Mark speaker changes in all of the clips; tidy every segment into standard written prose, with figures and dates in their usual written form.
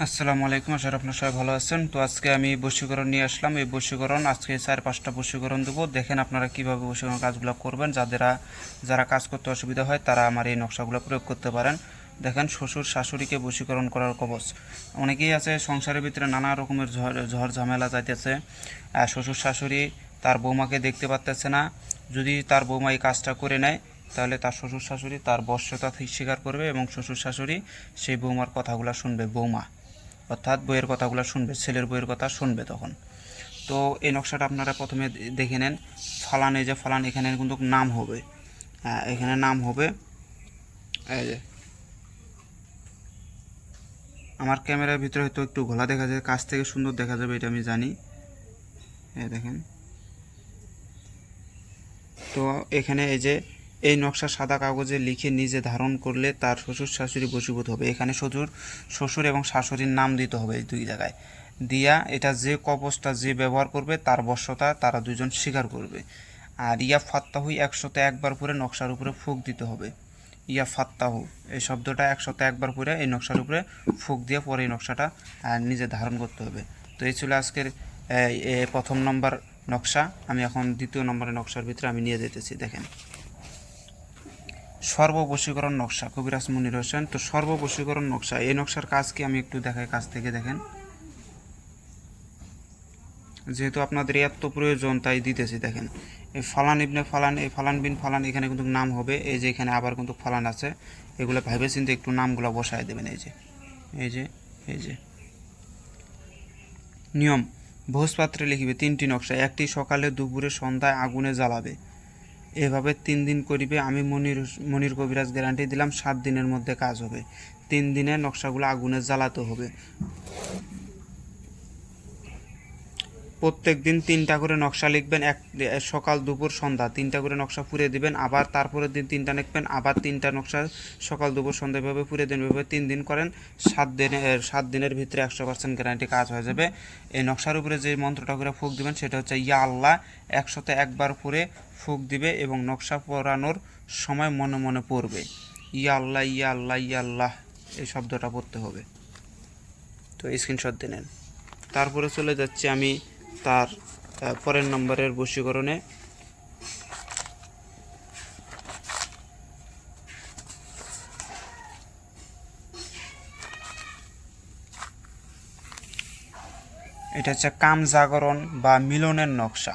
Speaker 1: আসসালামু আলাইকুম, আশা করি আপনারা সবাই ভালো আছেন। তো আজকে আমি বশীকরণ নিয়ে আসলাম। এই বশীকরণ আজকে 4-5টা বশীকরণ দেবো। দেখেন আপনারা কীভাবে বশীকরণ কাজগুলো করবেন। যারা কাজ করতে অসুবিধা হয় তারা আমার এই নকশাগুলো প্রয়োগ করতে পারেন। দেখেন, শ্বশুর শাশুড়িকে বশীকরণ করার কবচ। অনেকেই আছে সংসারের ভিতরে নানা রকমের ঝড় ঝামেলা যাইতেছে। শ্বশুর শাশুড়ি তার বৌমাকে দেখতে পারতেছে না। যদি তার বৌমা এই কাজটা করে নেয় তাহলে তার শ্বশুর শাশুড়ি তার বশ্যতা স্বীকার করবে এবং শ্বশুর শাশুড়ি সেই বৌমার কথাগুলো শুনবে। বৌমা অর্থাৎ বইয়ের কথাগুলো শুনবে, ছেলের বইয়ের কথা শুনবে তখন। তো এই নকশাটা আপনারা প্রথমে দেখে নেন। ফালান, এই যে ফালান, এখানে কিন্তু নাম হবে। এখানে নাম হবে। এই যে আমার ক্যামেরার ভিতরে হয়তো একটু ঘোলা দেখা যায়, কাছ থেকে সুন্দর দেখা যাবে এটা আমি জানি। দেখেন, তো এখানে এই যে এই নকশা সাদা কাগজে লিখে নিজে ধারণ করলে তার শ্বশুর শাশুড়ি বশীভূত হবে। এখানে শ্বশুর এবং শাশুড়ির নাম দিতে হবে এই দুই জায়গায় দিয়া। এটা যে কবচটা যে ব্যবহার করবে তার বশ্যতা তারা দুজন স্বীকার করবে। আর ইয়া ফাত্তাহু 101বার পরে নকশার উপরে ফুঁক দিতে হবে। ইয়া ফাত্তাহু এই শব্দটা 101বার পরে এই নকশার উপরে ফুঁক দিয়ে পরে এই নকশাটা নিজে ধারণ করতে হবে। তো এই ছিল আজকের প্রথম নম্বর নকশা। আমি এখন দ্বিতীয় নম্বরের নকশার ভিতরে আমি নিয়ে যেতেছি। দেখেন, সর্ববশীকরণ নকশা, কবিরাজ মনির হোসেন। তো সর্ববশীকরণ নকশা, এই নকশার কাজ কি আমি একটু দেখাই কাছ থেকে। দেখেন, যেহেতু আপনাদের এত প্রয়োজন তাই দিতেছি। দেখেন, এই ফালান ইবনে ফালান, এই ফালান বিন ফালান, এখানে কিন্তু নাম হবে। এই যে এখানে আবার কিন্তু ফালান আছে, এগুলো ভাইবে চিন্তে একটু নামগুলো বসায় দেবেন। এই যে এই যে এই যে নিয়ম, ভোজপাত্রে লিখিবে 3টি নকশা, একটি সকালে দুপুরে সন্ধ্যায় আগুনে জ্বালাবে। এভাবে 3 দিন করিবে। আমি মনির কবিরাজ গ্যারান্টি দিলাম 7 দিনের মধ্যে কাজ হবে। 3 দিনে নকশাগুলো আগুনে জ্বালাতে হবে। প্রত্যেক দিন 3টা করে নকশা লিখবেন। সকাল দুপুর সন্ধ্যা 3টা করে নকশা পুড়ে দিবেন। আবার তারপরের দিন 3টা লিখবেন, আবার 3টা নকশা সকাল দুপুর সন্ধ্যা এভাবে পুড়ে দিন। এভাবে 3 দিন করেন। 7 দিনের ভিতরে 100% গ্যারান্টি কাজ হয়ে যাবে। এই নকশার উপরে যে মন্ত্রটা করে ফুঁক দিবেন সেটা হচ্ছে ইয়া আল্লাহ। 101বার পরে ফুঁক দিবে এবং নকশা পড়ানোর সময় মনে মনে পড়বে ইয়া আল্লাহ ইয়া আল্লাহ ইয়া আল্লাহ, এই শব্দটা পড়তে হবে। তো স্ক্রিনশট দিলেন। তারপরে চলে যাচ্ছি আমি তার পরের নম্বরের বশীকরণে। এটা হচ্ছে কাম জাগরণ বা মিলনের নকশা,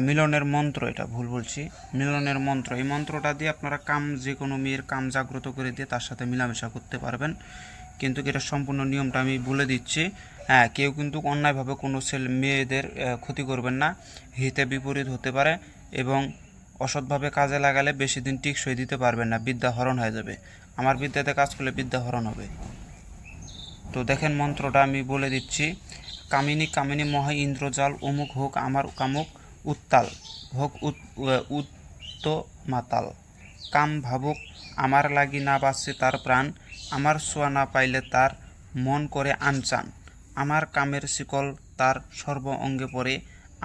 Speaker 1: মিলনের মন্ত্র। এটা ভুল বলছি, মিলনের মন্ত্র। এই মন্ত্রটা দিয়ে আপনারা যে কোনো মেয়ের কাম জাগ্রত করে দিয়ে তার সাথে মেলামেশা করতে পারবেন। কিন্তু এটা সম্পূর্ণ নিয়মটা আমি বলে দিচ্ছি। কেউ কিন্তু অন্যায়ভাবে কোনো মেয়েদের ক্ষতি করবেন না, হিতে বিপরীত হতে পারে এবং অসৎভাবে কাজে লাগালে বেশি দিন টিকসই দিতে পারবেন না, বিদ্যা হরণ হয়ে যাবে। আমার বিদ্যাতে কাজ করলে বিদ্যা হরণ হবে। তো দেখেন, মন্ত্রটা আমি বলে দিচ্ছি। কামিনী কামিনী মহা ইন্দ্রজাল অমুক হোক আমার কামুক উত্তাল, হোক উত্ত মাতাল। কাম ভাবুক আমার লাগি না বাঁচছে তার প্রাণ, আমার ছোঁয়া না পাইলে তার মন করে আনচান। আমার কামের শিকল তার সর্ব অঙ্গে পড়ে,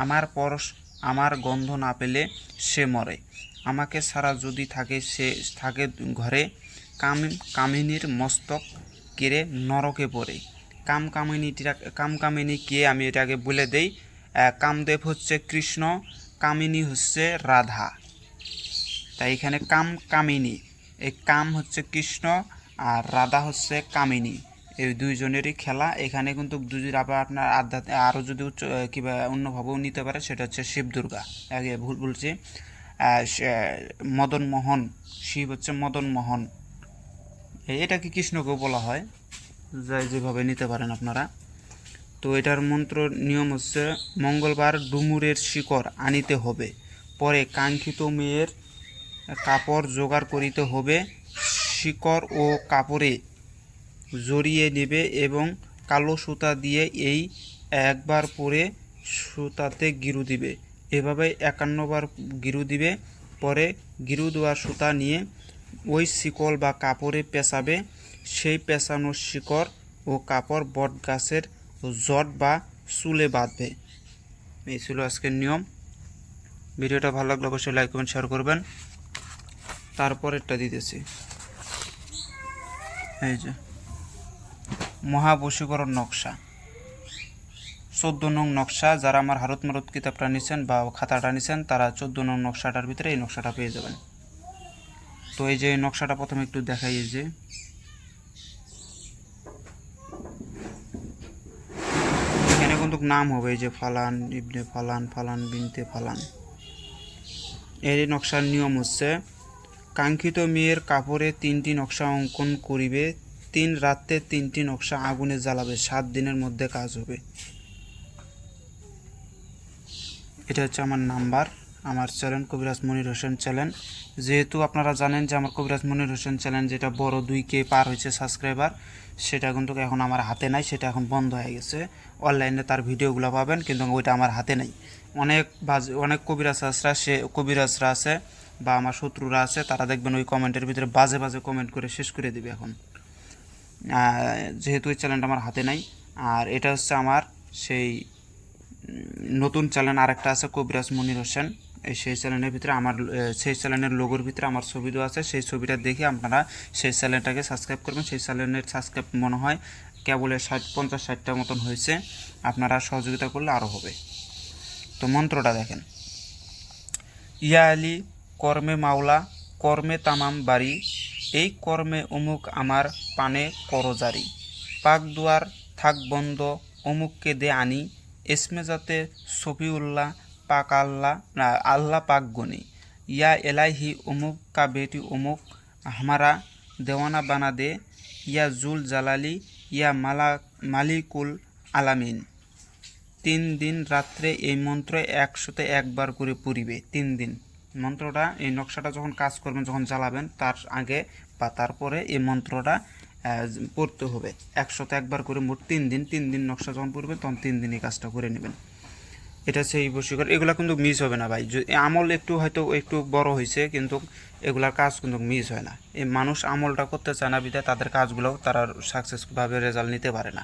Speaker 1: আমার পরশ আমার গন্ধ না পেলে সে মরে। আমাকে ছাড়া যদি সে থাকে ঘরে, কামিনীর মস্তক কেড়ে নরকে পড়ে। কামিনী কে আমি এটাকে বলে দেই। কামদেব হচ্ছে কৃষ্ণ, কামিনী হচ্ছে রাধা। তাই এখানে কামিনী, এই কাম হচ্ছে কৃষ্ণ আর রাধা হচ্ছে কামিনী, এই দুইজনেরই খেলা। এখানে কিন্তু যদি আবার আপনার আরও যদি কিংবা অন্যভাবেও নিতে পারে, সেটা হচ্ছে শিব দুর্গা। আগে ভুল বলছি, মদন মোহন, শিব হচ্ছে মদন মোহন। এটাকে কৃষ্ণকেও বলা হয়, যাই যেভাবে নিতে পারেন আপনারা। তো এটার মন্ত্র নিয়ম হচ্ছে মঙ্গলবার ডুমুরের শিকড় আনিতে হবে, পরে কাঙ্ক্ষিত মেয়ের কাপড় জোগাড় করিতে হবে, শিকড় ও কাপড়ে জড়িয়ে নেবে এবং কালো সুতা দিয়ে এই একবার পরে সুতাতে গিরু দিবে। এভাবে 51বার গিরু দিবে। পরে গিরু দেওয়া সুতা নিয়ে ওই শিকল বা কাপড়ে পেঁচাবে। সেই পেঁচানো শিকড় ও কাপড় বট গাছের জট বা চুলে বাঁধবে। এই ছিল আজকের নিয়ম। ভিডিওটা ভালো লাগলে অবশ্যই লাইক কমেন্ট শেয়ার করবেন। তারপরেরটা দিতেছি, এই যে মহাবশীকরণ নকশা 14 নং নকশা। যারা আমার হারত মারুত কিতাবটা নিছেন বা খাতাটা নিছেন তারা 14 নং নকশাটার ভিতরে এই নকশাটা পেয়ে যাবেন। তো এই যে নকশাটা প্রথমে একটু দেখাই, যে এখানে কিন্তু নাম হবে এই যে ফালান ইবনে ফালান, ফালান বিনতে ফালান। এই নকশার নিয়ম হচ্ছে কাঙ্ক্ষিত মেয়ের কাপড়ে 3টি নকশা অঙ্কন করিবে, 3 রাত্রে 3টি নকশা আগুনে জ্বালাবে, 7 দিনের মধ্যে কাজ হবে। এটা হচ্ছে আমার নাম্বার, আমার চ্যানেল কবিরাজ মনির হোসেন চ্যানেল। যেহেতু আপনারা জানেন যে আমার কবিরাজ মনির হোসেন চ্যানেল যেটা বড় 2K পার হয়েছে সাবস্ক্রাইবার, সেটা কিন্তু এখন আমার হাতে নাই, সেটা এখন বন্ধ হয়ে গেছে। অনলাইনে তার ভিডিওগুলো পাবেন, কিন্তু ওইটা আমার হাতে নাই। অনেক কবিরাজরা আছে বা আমার শত্রুরা আছে, তারা দেখবেন ওই কমেন্টের ভিতরে বাজে বাজে কমেন্ট করে শেষ করে দিবে এখন। যেহেতু এই চ্যানেলটা আমার হাতে নাই, আর এটা হচ্ছে আমার সেই নতুন চ্যানেল আরেকটা আছে কবিরাজ মনির হোসেন, সেই চ্যানেলের ভিতরে আমার সেই চ্যানেলের লোগোর ভিতরে আমার ছবি দেওয়া আছে। সেই ছবিটা দেখে আপনারা সেই চ্যানেলটাকে সাবস্ক্রাইব করবেন। সেই চ্যানেলের সাবস্ক্রাইব মনে হয় কেবল 50-60টা মতন হয়েছে, আপনারা সহযোগিতা করলে আরও হবে। তো মন্ত্রটা দেখেন, ইয়া আলী কর্মে মাওলা, কর্মে তামাম বাড়ি, এই কর্মে অমুক আমার পানে করজারি, পাক দুয়ার থাক বন্ধ অমুককে দে আনি, এসমে যাতে সফিউল্লাহ পাক আল্লাহ পাক গনি, ইয়া এলাহি অমুক কা বেটি অমুক হামারা দেওয়ানা বানা দে, ইয়া জুল জালালি ইয়া মালিকুল আলামিন। 3 দিন রাত্রে এই মন্ত্র 101 বার করে পড়িবে। 3 দিন মন্ত্রটা, এই নকশাটা যখন কাজ করবেন, যখন জ্বালাবেন তার আগে বা তারপরে এই মন্ত্রটা পড়তে হবে 101 বার করে, মোট 3 দিন। 3 দিন নকশা যখন পড়বেন তখন 3 দিন এই কাজটা করে নেবেন। এটা সেই বশীকরণ, এগুলো কিন্তু মিস হবে না ভাই। আমল একটু হয়তো একটু বড় হয়েছে, কিন্তু এগুলার কাজ কিন্তু মিস হয় না। এই মানুষ আমলটা করতে চায় না বিধায় তাদের কাজগুলো তারা সাকসেসফুলভাবে রেজাল্ট নিতে পারে না।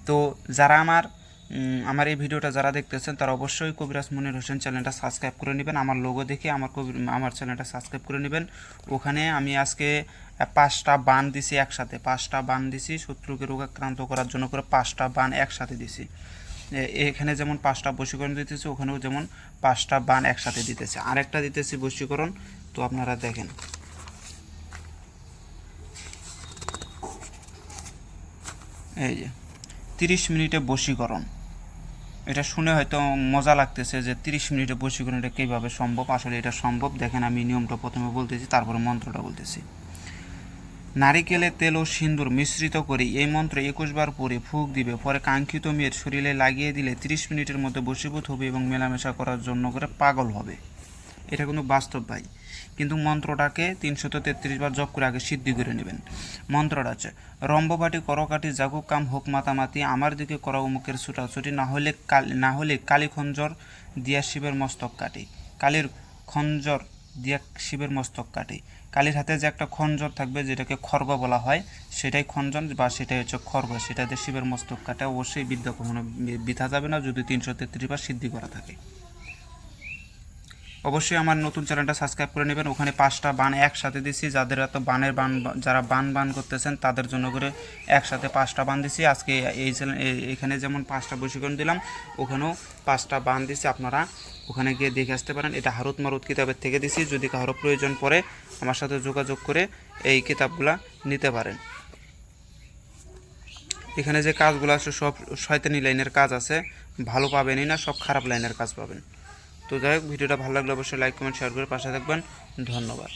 Speaker 1: তো যারা আমার এই ভিডিওটা যারা দেখতেছেন তারা অবশ্যই কবিরাজ মনির হোসেন চ্যানেলটা সাবস্ক্রাইব করে নেবেন। আমার লোগো দেখে আমার চ্যানেলটা সাবস্ক্রাইব করে নেবেন। ওখানে আমি আজকে 5টা বান দিছি একসাথে, 5টা বান দিছি শত্রুকে রোগাক্রান্ত করার জন্য করে 5টা বান একসাথে দিছি। এখানে যেমন 5টা বশীকরণ দিতেছি, ওখানেও যেমন 5টা বান একসাথে দিতেছে। আরেকটা দিতেছি বশীকরণ, তো আপনারা দেখেন। এই যে 30 মিনিটে বশীকরণ, এটা শুনে হয়তো মজা লাগতেছে যে 30 মিনিটে বশীকরণ, এটা কীভাবে সম্ভব। আসলে এটা সম্ভব। দেখেন আমি নিয়মটা প্রথমে বলতেছি, তারপরে মন্ত্রটা বলতেছি। নারিকেলে তেল ও সিন্দুর মিশ্রিত করে এই মন্ত্র 21 বার পরে ফুঁক দিবে, পরে কাঙ্ক্ষিত মেয়ের শরীরে লাগিয়ে দিলে 30 মিনিটের মধ্যে বশীভূত হবে এবং মেলামেশা করার জন্য করে পাগল হবে। এটা কিন্তু বাস্তব ভাই। কিন্তু মন্ত্রটাকে 333 বার জপ করে আগে সিদ্ধি করে নেবেন। মন্ত্রটা আছে, রম্ববাটি করকাটি জাগুক কাম হোক মাতামাতি, আমার দিকে করা অমুকের ছুটাছুটি, না হলে কালী খঞ্জর দিয়া শিবের মস্তক কাটি। কালীর খঞ্জর দিয়া শিবের মস্তক কাটি। কালীর হাতে যে একটা খঞ্জর থাকবে, যেটাকে খর্গ বলা হয়, সেটাই খঞ্জন বা সেটাই হচ্ছে খর্গ, সেটা দিয়ে শিবের মস্তক কাটে। অবশ্যই বিদ্যা কখনো বৃথা যাবে না যদি 333 বার সিদ্ধি করা থাকে। অবশ্যই আমার নতুন চ্যানেলটা সাবস্ক্রাইব করে নেবেন। ওখানে 5টা বান একসাথে দিছি, যাদের এত যারা বান করতেছেন তাদের জন্য করে একসাথে 5টা বান দিছি। আজকে এখানে যেমন 5টা বশীকরণ দিলাম, ওখানেও 5টা বান দিছি। আপনারা ওখানে গিয়ে দেখে আসতে পারেন। এটা হারত মারুত কিতাবের থেকে দিছি। যদি কারো প্রয়োজন পড়ে আমার সাথে যোগাযোগ করে এই কিতাবগুলা নিতে পারেন। এখানে যে কাজগুলো আছে সব শয়তানি লাইনের কাজ আছে, ভালো পাবেনই না, সব খারাপ লাইনের কাজ পাবেন। তো যাই হোক, ভিডিওটা ভালো লাগলে অবশ্যই লাইক কমেন্ট শেয়ার করে পাশে থাকবেন। ধন্যবাদ।